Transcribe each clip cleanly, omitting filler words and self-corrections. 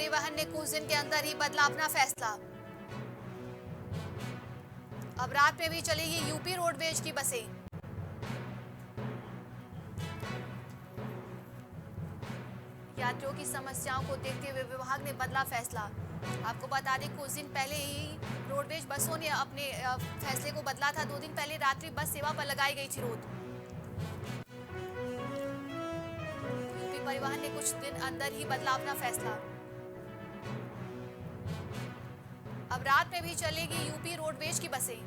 परिवहन ने कुछ दिन के अंदर ही बदला अपना फैसला। अब रात में भी चलेगी यूपी रोडवेज की बसें। यात्रियों की समस्याओं को देखते हुए विभाग ने बदला फैसला। आपको बता दें कुछ दिन पहले ही रोडवेज बसों ने अपने फैसले को बदला था। 2 दिन पहले रात्रि बस सेवा पर लगाई गई थी रोक। यूपी परिवहन ने कुछ दिन अंदर ही बदला अपना फैसला। अब रात में भी चलेगी यूपी रोडवेज की बसें।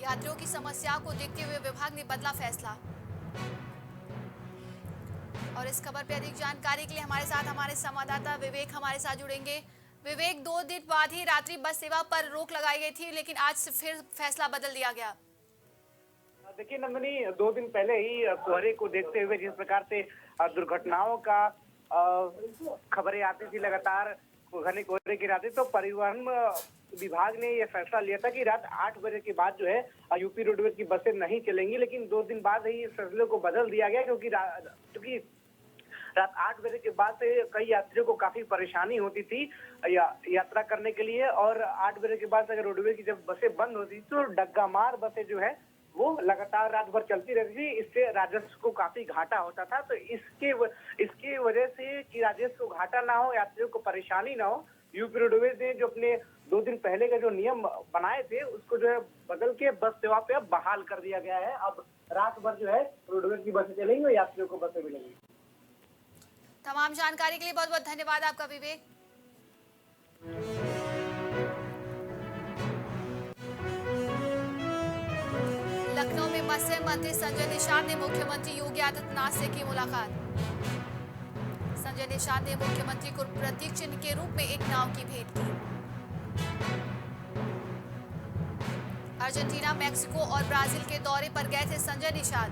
यात्रियों की समस्याओं को देखते हुए विभाग ने बदला फैसला। और इस खबर पर अधिक जानकारी के लिए हमारे साथ हमारे संवाददाता विवेक हमारे साथ जुड़ेंगे। विवेक, 2 दिन बाद ही रात्रि बस सेवा पर रोक लगाई गई थी, लेकिन आज से फिर फैसला बदल दिया गया। देखिए नंदनी, 2 दिन पहले ही कोहरे को देखते हुए जिस प्रकार से दुर्घटनाओं का खबरें आती थी, लगातार घने कोहरे की रातें, तो परिवहन विभाग ने यह फैसला लिया था कि रात 8 बजे के बाद जो है यूपी रोडवेज की बसें नहीं चलेंगी। लेकिन 2 दिन बाद ही इस फैसले को बदल दिया गया, क्योंकि रात 8 बजे के बाद से कई यात्रियों को काफी परेशानी होती थी यात्रा करने के लिए। और 8 बजे के बाद अगर रोडवेज की जब बसें बंद होती तो डग्गा मार बसें जो है वो लगातार रात भर चलती रहती थी। इससे राजस्व को काफी घाटा होता था। तो इसकी वजह से कि राजस्व को घाटा ना हो, यात्रियों को परेशानी ना हो, यूपी रोडवेज ने जो अपने 2 दिन पहले का जो नियम बनाए थे उसको जो है बदल के बस सेवा पे अब बहाल कर दिया गया है। अब रात भर जो है रोडवेज की बसें चलेंगी और यात्रियों को बसें मिलेंगी। तमाम जानकारी के लिए बहुत बहुत धन्यवाद आपका विवेक। लखनऊ में मत्स्य मंत्री संजय निषाद ने मुख्यमंत्री योगी आदित्यनाथ से की मुलाकात। संजय निषाद ने मुख्यमंत्री को प्रतीक चिन्ह के रूप में एक नाव की भेंट की। अर्जेंटीना, मैक्सिको और ब्राजील के दौरे पर गए थे संजय निषाद।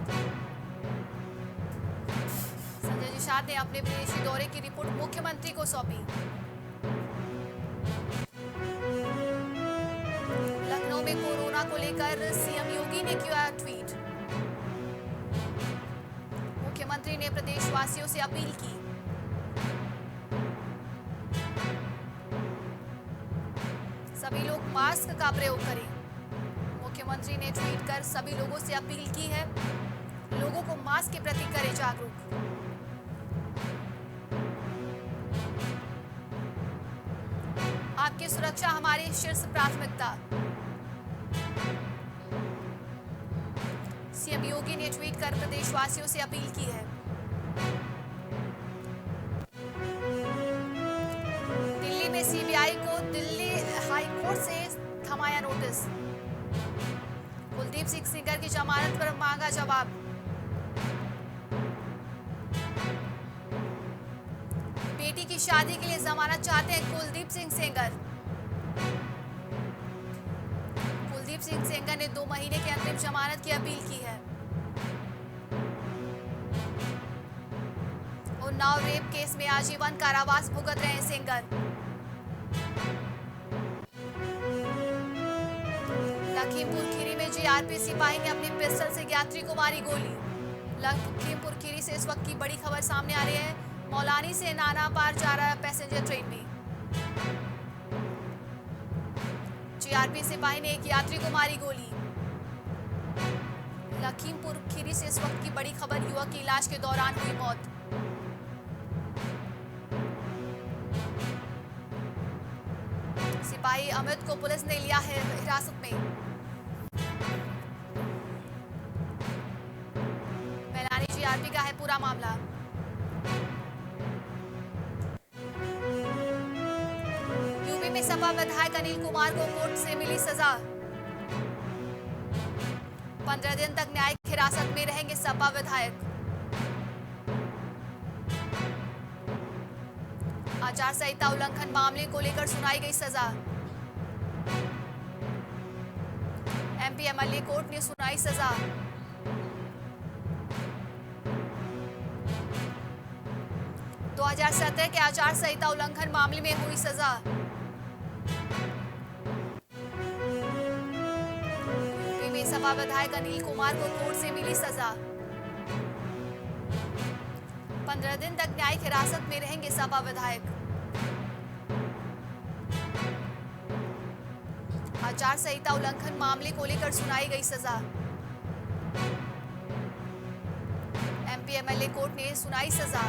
संजय निषाद ने अपने विदेशी दौरे की रिपोर्ट मुख्यमंत्री को सौंपी। लखनऊ में कोरोना को लेकर सीएम योगी ने किया ट्वीट। मुख्यमंत्री ने प्रदेशवासियों से अपील की। सभी लोग मास्क का प्रयोग करें। मुख्यमंत्री ने ट्वीट कर सभी लोगों से अपील की है, लोगों को मास्क के प्रति करें जागरूक। आपकी सुरक्षा हमारी शीर्ष प्राथमिकता। सीएम योगी ने ट्वीट कर प्रदेशवासियों से अपील की है। दिल्ली में सीबीआई को दिल्ली हाई कोर्ट से थमाया नोटिस। कुलदीप सिंह सेंगर की जमानत पर मांगा जवाब। बेटी की शादी के लिए जमानत चाहते हैं कुलदीप सिंह सेंगर। कुलदीप सिंह सेंगर ने 2 महीने के अंतरिम जमानत की अपील की है। उन्नाव रेप केस में आजीवन कारावास भुगत रहे हैं सेंगर। लखीमपुर खीरी में जीआरपी सिपाही ने अपनी पिस्टल से यात्री को मारी गोली। लखीमपुर खीरी से इस वक्त की बड़ी खबर सामने आ रही है। मौलानी से नाना पार जा रहा है पैसेंजर ट्रेन में। जीआरपी सिपाही ने एक यात्री को मारी गोली। लखीमपुर खीरी से इस वक्त की बड़ी खबर, युवक की इलाज के दौरान हुई मौत। सिपाही अमित को पुलिस ने लिया है हिरासत में। मैलानी जीआरपी का है पूरा मामला। यूपी में सपा विधायक अनिल कुमार को कोर्ट से मिली सजा। 15 दिन तक न्यायिक हिरासत में रहेंगे सपा विधायक। आचार संहिता उल्लंघन मामले को लेकर सुनाई गई सजा। एमपी एमएलए कोर्ट ने सुनाई सजा। दो 2017 के आचार संहिता उल्लंघन मामले में हुई सजा। यूपी में सपा विधायक अनिल कुमार को कोर्ट से मिली सजा। 15 दिन तक न्यायिक हिरासत में रहेंगे सपा विधायक। आचार संहिता उल्लंघन मामले को लेकर सुनाई गई सजा। एमपी एमएलए कोर्ट ने सुनाई सजा।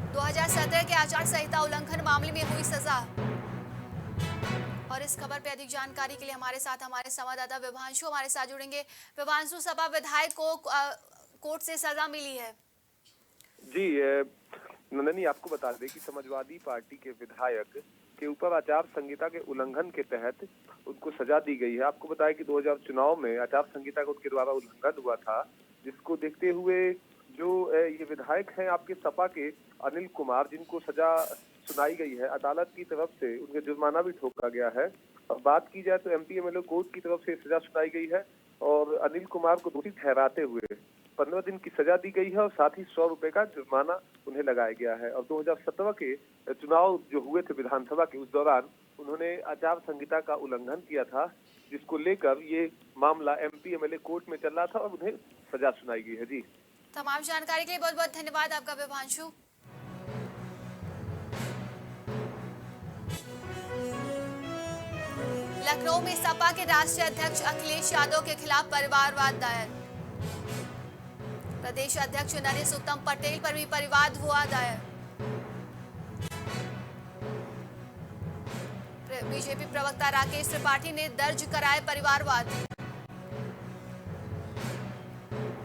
दो 2017 के आचार संहिता उल्लंघन मामले में हुई सजा। और इस खबर पे अधिक जानकारी के लिए हमारे साथ हमारे संवाददाता विभांशु हमारे साथ जुड़ेंगे। विभांशु, सपा विधायक को कोर्ट से सजा मिली है। जी नंदनी, आपको बता दें कि समाजवादी पार्टी के विधायक के ऊपर आचार संहिता के उल्लंघन के तहत उनको सजा दी गई है। आपको बताया कि 2000 चुनाव में आचार संहिता का उनके द्वारा उल्लंघन हुआ था, जिसको देखते हुए जो ये विधायक हैं आपके सपा के अनिल कुमार, जिनको सजा सुनाई गई है अदालत की तरफ से, उनके जुर्माना भी ठोका गया है। और बात की जाए तो एमपी एमएलए कोर्ट की तरफ से सजा सुनाई गई है और अनिल कुमार को दोषी ठहराते हुए 15 दिन की सजा दी गई है और साथ ही 100 रुपए का जुर्माना उन्हें लगाया गया है। और 2017 के चुनाव जो हुए थे विधानसभा के, उस दौरान उन्होंने आचार संहिता का उल्लंघन किया था, जिसको लेकर ये मामला एमपी एमएलए कोर्ट में चल रहा था और उन्हें सजा सुनाई गई है। जी, तमाम जानकारी के लिए बहुत बहुत धन्यवाद आपका विभांशु। लखनऊ में सपा के राष्ट्रीय अध्यक्ष अखिलेश यादव के खिलाफ परिवारवाद दायर। प्रदेश अध्यक्ष नरेश उत्तम पटेल पर भी परिवाद हुआ दायर। बीजेपी प्रवक्ता राकेश त्रिपाठी ने दर्ज कराए परिवारवाद।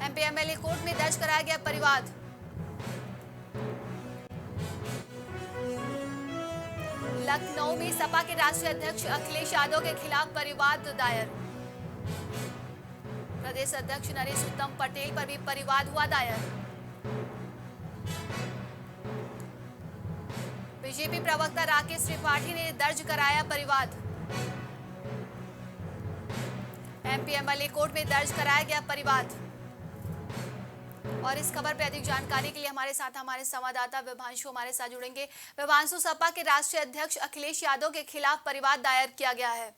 एमपी एमएलए कोर्ट में दर्ज कराया गया परिवाद। लखनऊ में सपा के राष्ट्रीय अध्यक्ष अखिलेश यादव के खिलाफ परिवाद दायर। प्रदेश अध्यक्ष नरेश उत्तम पटेल पर भी परिवाद हुआ दायर। बीजेपी प्रवक्ता राकेश त्रिपाठी ने दर्ज कराया परिवाद। एमपी एमएलए कोर्ट में दर्ज कराया गया परिवाद। और इस खबर पर अधिक जानकारी के लिए हमारे साथ हमारे संवाददाता विभांशु हमारे साथ जुड़ेंगे। विभांशु, सपा के राष्ट्रीय अध्यक्ष अखिलेश यादव के खिलाफ परिवाद दायर किया गया है।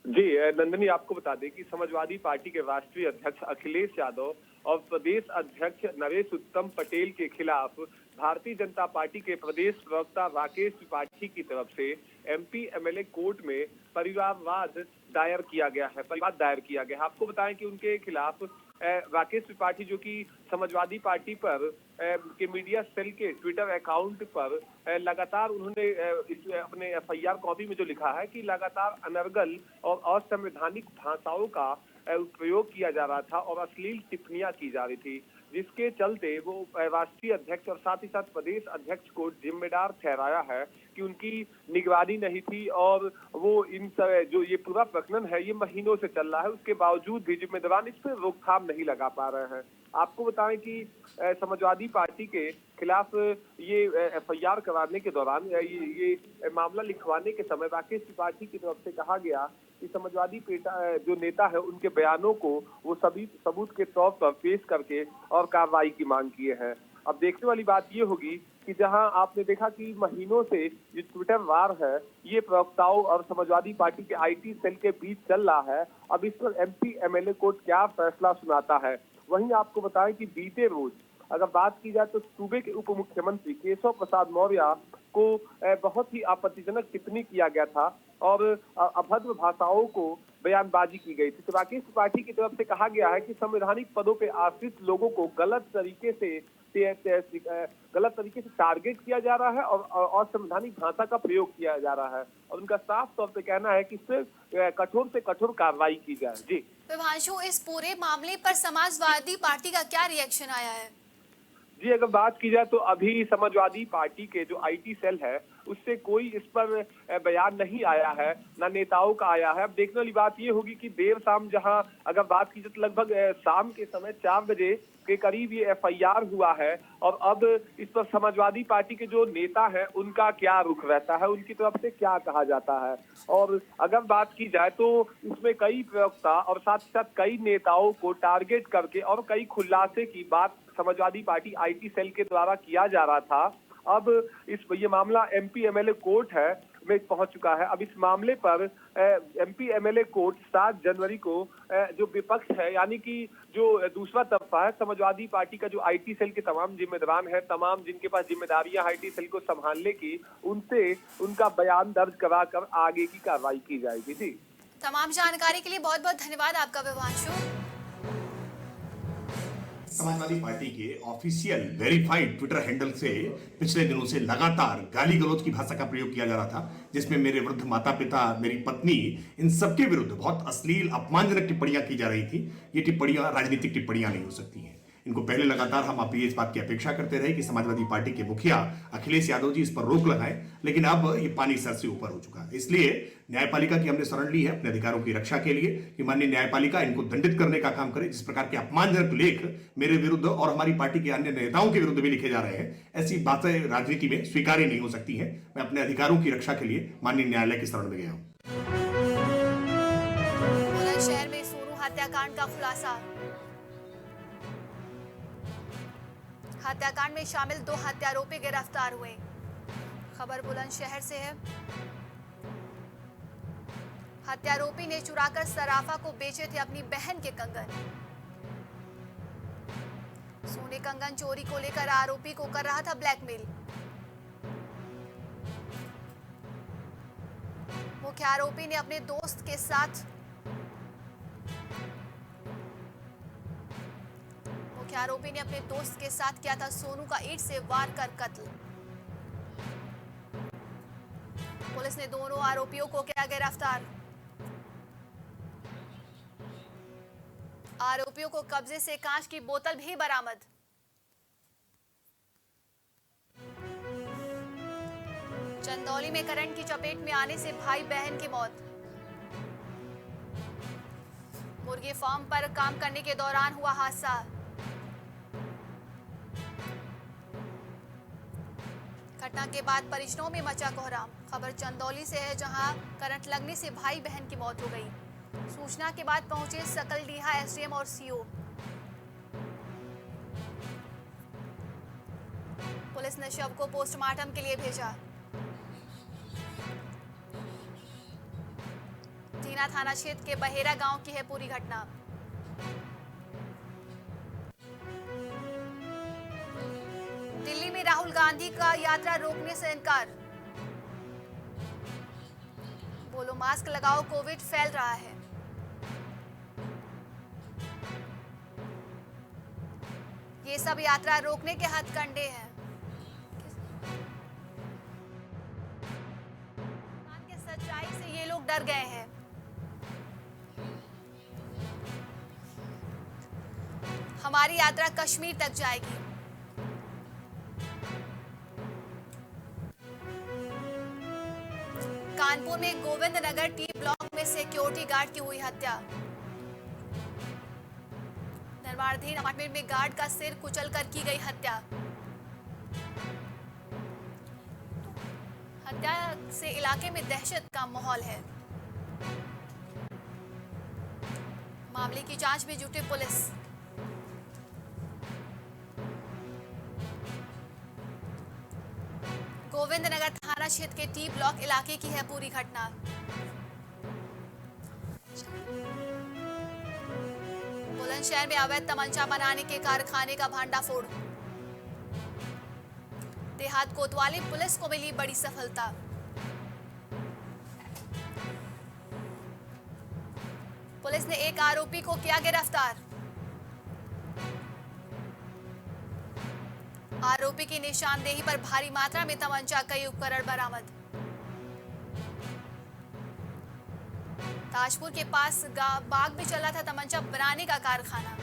जी नंदनी, आपको बता दें कि समाजवादी पार्टी के राष्ट्रीय अध्यक्ष अखिलेश यादव और प्रदेश अध्यक्ष नरेश उत्तम पटेल के खिलाफ भारतीय जनता पार्टी के प्रदेश प्रवक्ता राकेश त्रिपाठी की तरफ से एमपी एमएलए कोर्ट में परिवारवाद दायर किया गया है। परिवाद दायर किया गया है। आपको बताएं कि उनके खिलाफ राकेश त्रिपाठी, जो कि समाजवादी पार्टी पर के मीडिया सेल के ट्विटर अकाउंट पर लगातार उन्होंने अपने एफआईआर कॉपी में जो लिखा है कि लगातार अनर्गल और असंवैधानिक भाषाओं का प्रयोग किया जा रहा था और अश्लील टिप्पणियां की जा रही थी, जिसके चलते वो राष्ट्रीय अध्यक्ष और साथ ही साथ प्रदेश अध्यक्ष को जिम्मेदार ठहराया है कि उनकी निगरानी नहीं थी और वो इन जो ये पूरा प्रकरण है ये महीनों से चल रहा है, उसके बावजूद भी जिम्मेदार इस पर रोकथाम नहीं लगा पा रहे हैं। आपको बताएं कि समाजवादी पार्टी के खिलाफ ये एफआईआर कराने के दौरान ये मामला लिखवाने के समय राकेश त्रिपाठी की तरफ से कहा गया कि समाजवादी जो नेता है उनके बयानों को वो सभी सबूत के तौर पर पेश करके और कार्रवाई की मांग किए हैं। अब देखने वाली बात ये होगी कि जहां आपने देखा कि महीनों से ये ट्विटर वार है ये प्रवक्ताओं और समाजवादी पार्टी के आईटी सेल के बीच चल रहा है, अब इस पर एमपी एमएलए कोर्ट क्या फैसला सुनाता है। वहीं आपको बताएं कि बीते रोज अगर बात की जाए तो सूबे के उप मुख्यमंत्री केशव प्रसाद मौर्य को बहुत ही आपत्तिजनक टिप्पणी किया गया था और अभद्र भाषाओं को बयानबाजी की गई थी। तो राकेश त्रिपाठी की तरफ से कहा गया है कि संवैधानिक पदों पे आश्रित लोगों को गलत तरीके से टारगेट किया जा रहा है और असंवैधानिक भाषा का प्रयोग किया जा रहा है और उनका साफ तौर पे कहना है कि इस पे कठोर से कठोर कार्रवाई की जाए। जी विभांशु, इस पूरे मामले पर समाजवादी पार्टी का क्या रिएक्शन आया है? जी, अगर बात की जाए तो अभी समाजवादी पार्टी के जो आईटी सेल है उससे कोई इस पर बयान नहीं आया है, ना नेताओं का आया है। अब देखने वाली बात ये होगी कि देर शाम जहां अगर बात की जाए तो लगभग शाम के समय 4 बजे के करीब ये एफआईआर हुआ है और अब इस पर समाजवादी पार्टी के जो नेता है उनका क्या रुख रहता है, उनकी तरफ से क्या कहा जाता है। और अगर बात की जाए तो इसमें कई प्रवक्ता और साथ ही साथ कई नेताओं को टारगेट करके और कई खुलासे की बात समाजवादी पार्टी आईटी सेल के द्वारा किया जा रहा था। अब ये मामला एमपी एमएलए कोर्ट है में पहुंच चुका है। अब इस मामले पर एमपी एमएलए कोर्ट 7 जनवरी को जो विपक्ष है, यानी कि जो दूसरा तबका है, समाजवादी पार्टी का जो आईटी सेल के तमाम जिम्मेदार हैं, तमाम जिनके पास जिम्मेदारियां आईटी सेल को संभालने की, उनसे उनका बयान दर्ज कराकर आगे की कार्रवाई की जाएगी। जी, तमाम जानकारी के लिए बहुत बहुत धन्यवाद आपका विभांशु। समाजवादी पार्टी के ऑफिशियल वेरीफाइड ट्विटर हैंडल से पिछले दिनों से लगातार गाली गलौज की भाषा का प्रयोग किया जा रहा था, जिसमें मेरे वृद्ध माता पिता, मेरी पत्नी, इन सबके विरुद्ध बहुत अश्लील अपमानजनक टिप्पणियां की जा रही थी। ये टिप्पणियां राजनीतिक टिप्पणियां नहीं हो सकती हैं। इनको पहले लगातार हम आप इस बात की अपेक्षा करते रहे कि समाजवादी पार्टी के मुखिया अखिलेश यादव जी इस पर रोक लगाएं, लेकिन अब ये पानी सर से ऊपर हो चुका है। इसलिए न्यायपालिका की हमने शरण ली है अपने अधिकारों की रक्षा के लिए कि माननीय न्यायपालिका इनको दंडित करने का काम करे। जिस प्रकार के अपमानजनक लेख मेरे विरुद्ध और हमारी पार्टी के अन्य नेताओं के विरुद्ध भी लिखे जा रहे हैं, ऐसी बातें राजनीति में स्वीकार्य नहीं हो सकती हैं। मैं अपने अधिकारों की रक्षा के लिए माननीय न्यायालय की शरण में गया हूं। बुलंदशहर में सोनू हत्याकांड का खुलासा। हत्याकांड में शामिल 2 हत्यारोपी गिरफ्तार हुए। खबर बुलंदशहर से है। हत्यारोपी ने चुराकर सराफा को बेचे थे अपनी बहन के कंगन। सोने कंगन चोरी को लेकर आरोपी को कर रहा था ब्लैकमेल। मुख्य आरोपी ने अपने दोस्त के साथ किया था सोनू का ईंट से वार कर कत्ल। पुलिस ने दोनों आरोपियों को किया गिरफ्तार। आरोपियों को कब्जे से कांच की बोतल भी बरामद। चंदौली में करंट की चपेट में आने से भाई बहन की मौत। मुर्गी फार्म पर काम करने के दौरान हुआ हादसा। घटना के बाद परिजनों में मचा कोहराम। खबर चंदौली से है, जहां करंट लगने से भाई बहन की मौत हो गई। सूचना के बाद पहुंचे सकलडीहा एसडीएम और सीओ। पुलिस ने शव को पोस्टमार्टम के लिए भेजा। जीना थाना क्षेत्र के बहेरा गांव की है पूरी घटना। दिल्ली में राहुल गांधी का यात्रा रोकने से इनकार। बोलो मास्क लगाओ, कोविड फैल रहा है। ये सब यात्रा रोकने के हथकंडे हैं। की सच्चाई से ये लोग डर गए हैं। हमारी यात्रा कश्मीर तक जाएगी। कानपुर में गोविंद नगर टी ब्लॉक में सिक्योरिटी गार्ड की हुई हत्या। निर्माणाधीन अपार्टमेंट में गार्ड का सिर कुचलकर की गई हत्या। हत्या से इलाके में दहशत का माहौल है। मामले की जांच में जुटी पुलिस। गोविंद नगर थाना क्षेत्र के टी ब्लॉक इलाके की है पूरी घटना। बुलंदशहर में अवैध तमंचा बनाने के कारखाने का भांडाफोड़। देहात कोतवाली पुलिस को मिली बड़ी सफलता। पुलिस ने एक आरोपी को किया गिरफ्तार। आरोपी की निशानदेही पर भारी मात्रा में तमंचा, कई उपकरण बरामद। ताजपुर के पास बाग में चला था तमंचा बनाने का कारखाना।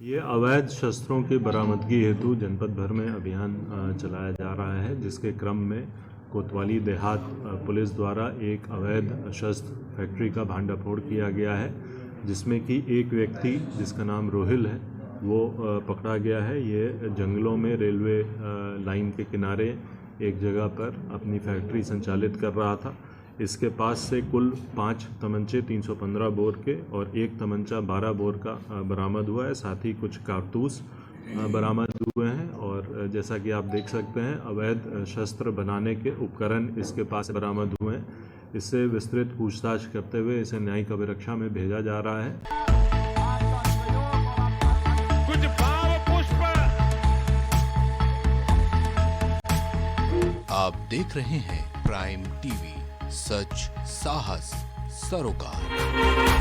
ये अवैध शस्त्रों की बरामदगी हेतु जनपद भर में अभियान चलाया जा रहा है, जिसके क्रम में कोतवाली देहात पुलिस द्वारा एक अवैध शस्त्र फैक्ट्री का भांडाफोड़ किया गया है, जिसमें कि एक व्यक्ति जिसका नाम रोहिल है वो पकड़ा गया है। ये जंगलों में रेलवे लाइन के किनारे एक जगह पर अपनी फैक्ट्री संचालित कर रहा था। इसके पास से कुल 5 तमंचे 315 बोर के और एक तमंचा 12 बोर का बरामद हुआ है। साथ ही कुछ कारतूस बरामद हुए हैं और जैसा कि आप देख सकते हैं अवैध शस्त्र बनाने के उपकरण इसके पास बरामद हुए हैं। इससे विस्तृत पूछताछ करते हुए इसे न्यायिक अभिरक्षा में भेजा जा रहा है। कुछ भाव पुष्प। आप देख रहे हैं प्राइम टीवी, सच साहस सरोकार।